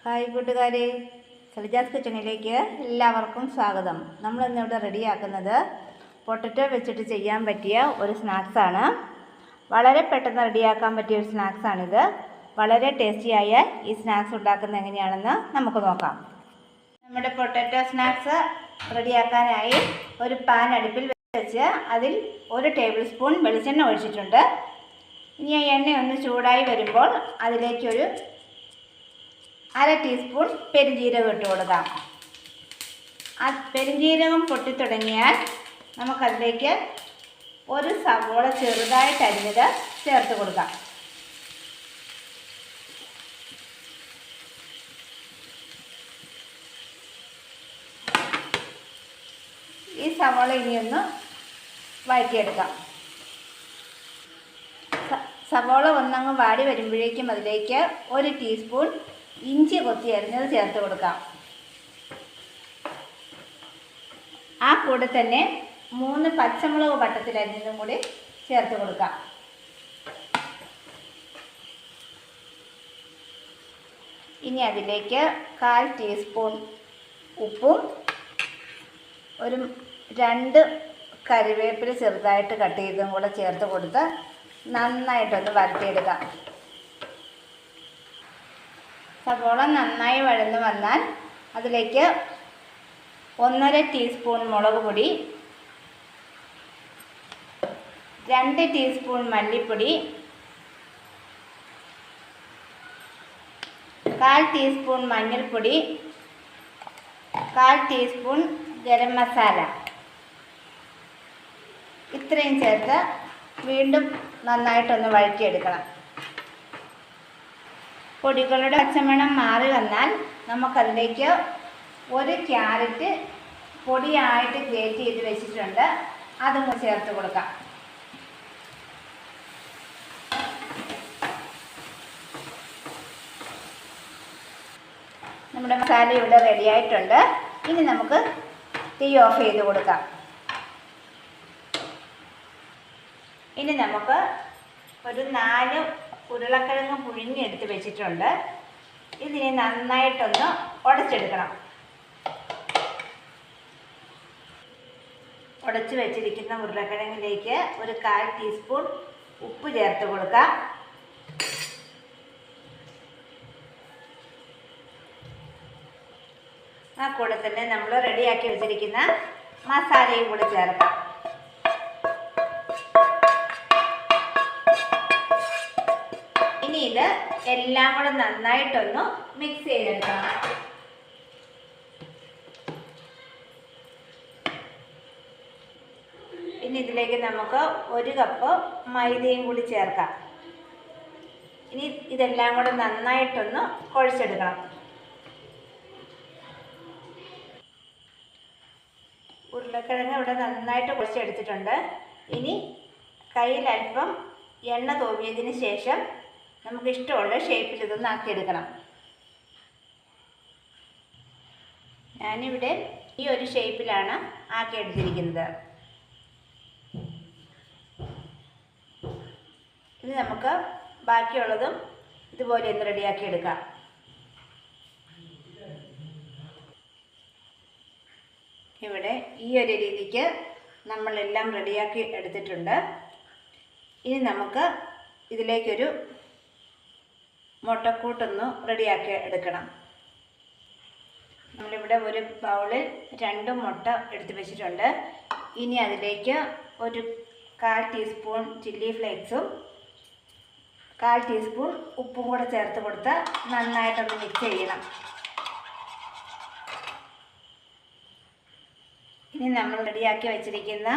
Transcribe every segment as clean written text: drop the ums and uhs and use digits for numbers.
Hi കൂട്ടുകാരെ, സലിജാസ് കിച്ചണിലേക്ക് എല്ലാവർക്കും സ്വാഗതം. നമ്മളിന്നിവിടെ റെഡിയാക്കുന്നത് പൊട്ടറ്റോ വെച്ചിട്ട് ചെയ്യാൻ പറ്റിയ ഒരു സ്നാക്സാണ്. വളരെ പെട്ടെന്ന് റെഡിയാക്കാൻ പറ്റിയ ഒരു സ്നാക്സാണിത്. വളരെ ടേസ്റ്റിയായ ഈ സ്നാക്സ് ഉണ്ടാക്കുന്നത് എങ്ങനെയാണെന്ന് നമുക്ക് നോക്കാം. നമ്മുടെ പൊട്ടറ്റോ സ്നാക്സ് റെഡിയാക്കാനായി ഒരു പാൻ അടുപ്പിൽ വെച്ച് അതിൽ 1 ടേബിൾ സ്പൂൺ വെളിച്ചെണ്ണ ഒഴിച്ചിട്ടുണ്ട്. ഇനി ആ എണ്ണ ഒന്ന് ചൂടായി വരുമ്പോൾ അതിലേക്കൊരു 1/2 ടീസ്പൂൺ പെരുംജീരകം ഇട്ട് കൊടുക്കാം. ആ പെരുംജീരകം പൊട്ടിത്തുടങ്ങിയാൽ നമുക്കതിലേക്ക് ഒരു സവോള ചെറുതായിട്ട് അരിഞ്ഞത് ചേർത്ത് കൊടുക്കാം. ഈ സവോള ഇനിയൊന്ന് വഴറ്റിയെടുക്കാം. സവോള ഒന്നങ്ങ് വാടി വരുമ്പോഴേക്കും അതിലേക്ക് 1 ടീസ്പൂൺ ഇഞ്ചി കൊത്തി അരിഞ്ഞത് ചേർത്ത് കൊടുക്കാം. ആ കൂടെ തന്നെ 3 പച്ചമുളക് വട്ടത്തിൽ അരിഞ്ഞതും കൂടി ചേർത്ത് കൊടുക്കാം. ഇനി അതിലേക്ക് 1/4 ടീസ്പൂൺ ഉപ്പും 2 കറിവേപ്പില ചെറുതായിട്ട് കട്ട് ചെയ്തതും കൂടെ ചേർത്ത് കൊടുത്ത് നന്നായിട്ടൊന്ന് വരട്ടിയെടുക്കാം. സവോള നന്നായി വഴന്ന് വന്നാൽ അതിലേക്ക് 1/2 ടീസ്പൂൺ മുളക് പൊടി, 2 ടീസ്പൂൺ മല്ലിപ്പൊടി, 1/4 ടീസ്പൂൺ മഞ്ഞൾപ്പൊടി, 1/4 ടീസ്പൂൺ ഗരം മസാല ഇത്രയും ചേർത്ത് വീണ്ടും നന്നായിട്ടൊന്ന് വഴറ്റിയെടുക്കണം. പൊടികളുടെ പച്ചമണം മാറി വന്നാൽ നമുക്കതിലേക്ക് 1 ക്യാരറ്റ് പൊടിയായിട്ട് ഗ്രേറ്റ് ചെയ്ത് വെച്ചിട്ടുണ്ട്, അതും ചേർത്ത് കൊടുക്കാം. നമ്മുടെ മസാല ഇവിടെ റെഡി ആയിട്ടുണ്ട്. ഇനി നമുക്ക് തീ ഓഫ് ചെയ്ത് കൊടുക്കാം. ഇനി നമുക്ക് ഒരു 4 ഉരുളക്കിഴങ്ങ് പുഴുങ്ങിയെടുത്ത് വെച്ചിട്ടുണ്ട്. ഇതിനെ നന്നായിട്ടൊന്ന് ഉടച്ചെടുക്കണം. ഉടച്ച് വെച്ചിരിക്കുന്ന ഉരുളക്കിഴങ്ങിലേക്ക് ഒരു 1/4 ടീസ്പൂൺ ഉപ്പ് ചേർത്ത് കൊടുക്കാം. ആ കൂടെ തന്നെ നമ്മൾ റെഡിയാക്കി വെച്ചിരിക്കുന്ന മസാലയും കൂടി ചേർക്കാം. ഇനി ഇത് എല്ലാം കൂടെ നന്നായിട്ടൊന്ന് മിക്സ് ചെയ്തെടുക്കണം. ഇനി ഇതിലേക്ക് നമുക്ക് 1 കപ്പ് മൈദയും കൂടി ചേർക്കാം. ഇനി ഇതെല്ലാം കൂടെ നന്നായിട്ടൊന്ന് കുഴച്ചെടുക്കണം. ഉരുളക്കിഴങ്ങ് ഇവിടെ നന്നായിട്ട് കുഴച്ചെടുത്തിട്ടുണ്ട്. ഇനി കയ്യിൽ അല്പം എണ്ണ തൂവിയതിന് ശേഷം നമുക്ക് ഇഷ്ടമുള്ള ഷേപ്പിൽ ഇതൊന്ന് ആക്കിയെടുക്കണം. ഞാനിവിടെ ഈ ഒരു ഷേപ്പിലാണ് ആക്കിയെടുത്തിരിക്കുന്നത്. ഇനി നമുക്ക് ബാക്കിയുള്ളതും ഇതുപോലെ ഒന്ന് റെഡിയാക്കിയെടുക്കാം. ഇവിടെ ഈ ഒരു രീതിക്ക് നമ്മളെല്ലാം റെഡിയാക്കി എടുത്തിട്ടുണ്ട്. ഇനി നമുക്ക് ഇതിലേക്കൊരു മുട്ടക്കൂട്ടൊന്ന് റെഡിയാക്കി എടുക്കണം. നമ്മളിവിടെ ഒരു ബൗളിൽ 2 മുട്ട എടുത്ത് വെച്ചിട്ടുണ്ട്. ഇനി അതിലേക്ക് ഒരു 1/4 ടീസ്പൂൺ ചില്ലി ഫ്ലേക്സും 1/4 ടീസ്പൂൺ ഉപ്പും കൂടെ ചേർത്ത് കൊടുത്ത് നന്നായിട്ടൊന്ന് മിക്സ് ചെയ്യണം. ഇനി നമ്മൾ റെഡിയാക്കി വെച്ചിരിക്കുന്ന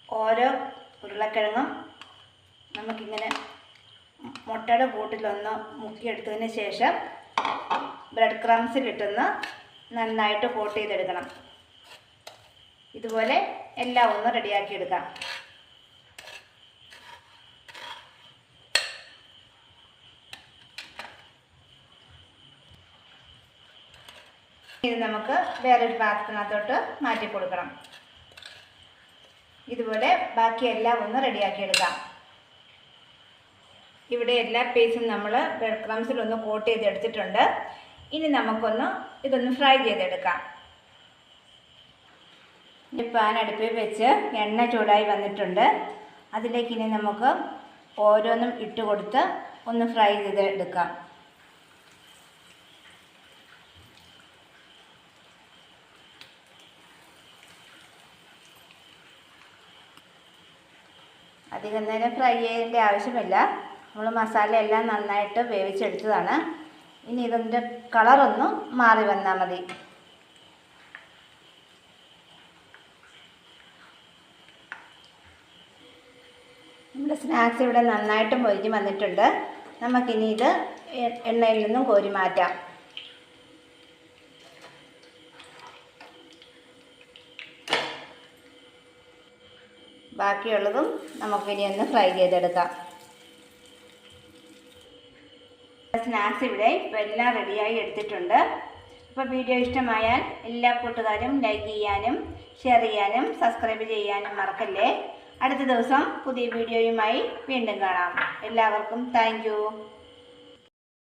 ഓരോ ഉരുളക്കിഴങ്ങും നമുക്കിങ്ങനെ മുട്ടയുടെ കൂട്ടിലൊന്ന് മുക്കിയെടുത്തതിന് ശേഷം ബ്രെഡ് ക്രംസിലിട്ടൊന്ന് നന്നായിട്ട് കോട്ട് ചെയ്തെടുക്കണം. ഇതുപോലെ എല്ലാം ഒന്ന് റെഡിയാക്കിയെടുക്കാം. ഇത് നമുക്ക് വേറൊരു പാത്രത്തിനകത്തോട്ട് മാറ്റി കൊടുക്കണം. ഇതുപോലെ ബാക്കിയെല്ലാം ഒന്ന് റെഡിയാക്കിയെടുക്കാം. ഇവിടെ എല്ലാ പീസും നമ്മൾ ബ്രെഡ് ക്രംസിലൊന്ന് കോട്ട് ചെയ്തെടുത്തിട്ടുണ്ട്. ഇനി ഇതൊന്ന് ഫ്രൈ ചെയ്തെടുക്കാം. പാൻ അടുപ്പിൽ വെച്ച് എണ്ണ ചൂടായി വന്നിട്ടുണ്ട്. അതിലേക്ക് ഇനി നമുക്ക് ഓരോന്നും ഇട്ട് കൊടുത്ത് ഒന്ന് ഫ്രൈ ചെയ്തെടുക്കാം. അധികം നേരം ഫ്രൈ ചെയ്യേണ്ട ആവശ്യമില്ല. നമ്മൾ മസാലയെല്ലാം നന്നായിട്ട് വേവിച്ചെടുത്തതാണ്. ഇനി ഇതിൻ്റെ കളറൊന്ന് മാറി വന്നാൽ മതി. നമ്മുടെ സ്നാക്സ് ഇവിടെ നന്നായിട്ട് മൊരിഞ്ഞ് വന്നിട്ടുണ്ട്. നമുക്കിനി ഇത് എണ്ണയിൽ നിന്നും കോരി മാറ്റാം. ബാക്കിയുള്ളതും നമുക്കിനി ഒന്ന് ഫ്രൈ ചെയ്തെടുക്കാം. സ്നാക്സ് ഇവിടെ ഇപ്പോൾ എല്ലാം റെഡിയായി എടുത്തിട്ടുണ്ട്. അപ്പോൾ വീഡിയോ ഇഷ്ടമായാൽ എല്ലാ കൂട്ടുകാരും ലൈക്ക് ചെയ്യാനും ഷെയർ ചെയ്യാനും സബ്സ്ക്രൈബ് ചെയ്യാനും മറക്കല്ലേ. അടുത്ത ദിവസം പുതിയ വീഡിയോയുമായി വീണ്ടും കാണാം. എല്ലാവർക്കും താങ്ക് യു.